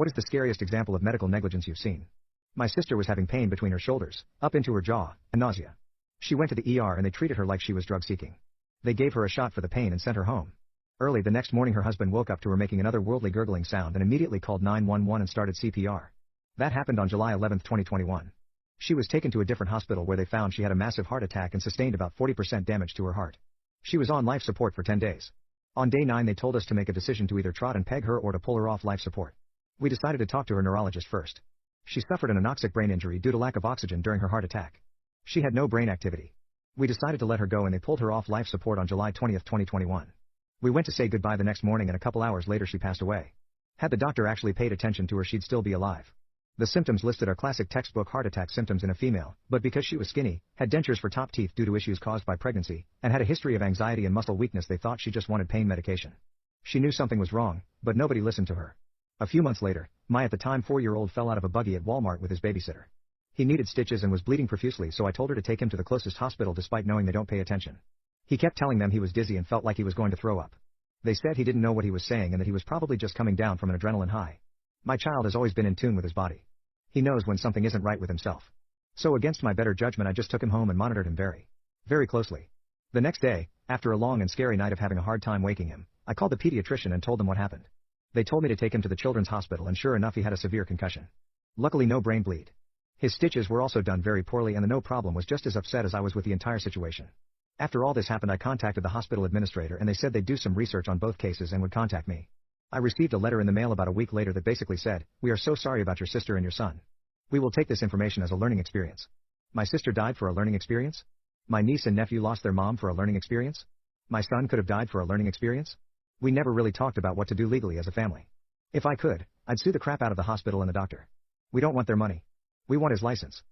What is the scariest example of medical negligence you've seen? My sister was having pain between her shoulders, up into her jaw, and nausea. She went to the ER and they treated her like she was drug-seeking. They gave her a shot for the pain and sent her home. Early the next morning her husband woke up to her making an otherworldly gurgling sound and immediately called 911 and started CPR. That happened on July 11, 2021. She was taken to a different hospital where they found she had a massive heart attack and sustained about 40% damage to her heart. She was on life support for 10 days. On day 9 they told us to make a decision to either trot and peg her or to pull her off life support. We decided to talk to her neurologist first. She suffered an anoxic brain injury due to lack of oxygen during her heart attack. She had no brain activity. We decided to let her go and they pulled her off life support on July 20, 2021. We went to say goodbye the next morning and a couple hours later she passed away. Had the doctor actually paid attention to her she'd still be alive. The symptoms listed are classic textbook heart attack symptoms in a female, but because she was skinny, had dentures for top teeth due to issues caused by pregnancy, and had a history of anxiety and muscle weakness they thought she just wanted pain medication. She knew something was wrong, but nobody listened to her. A few months later, my at the time 4-year-old fell out of a buggy at Walmart with his babysitter. He needed stitches and was bleeding profusely so I told her to take him to the closest hospital despite knowing they don't pay attention. He kept telling them he was dizzy and felt like he was going to throw up. They said he didn't know what he was saying and that he was probably just coming down from an adrenaline high. My child has always been in tune with his body. He knows when something isn't right with himself. So against my better judgment I just took him home and monitored him very closely. The next day, after a long and scary night of having a hard time waking him, I called the pediatrician and told them what happened. They told me to take him to the children's hospital and sure enough he had a severe concussion. Luckily no brain bleed. His stitches were also done very poorly and the no problem was just as upset as I was with the entire situation. After all this happened I contacted the hospital administrator and they said they'd do some research on both cases and would contact me. I received a letter in the mail about a week later that basically said, "We are so sorry about your sister and your son. We will take this information as a learning experience." My sister died for a learning experience? My niece and nephew lost their mom for a learning experience? My son could have died for a learning experience? We never really talked about what to do legally as a family. If I could, I'd sue the crap out of the hospital and the doctor. We don't want their money. We want his license.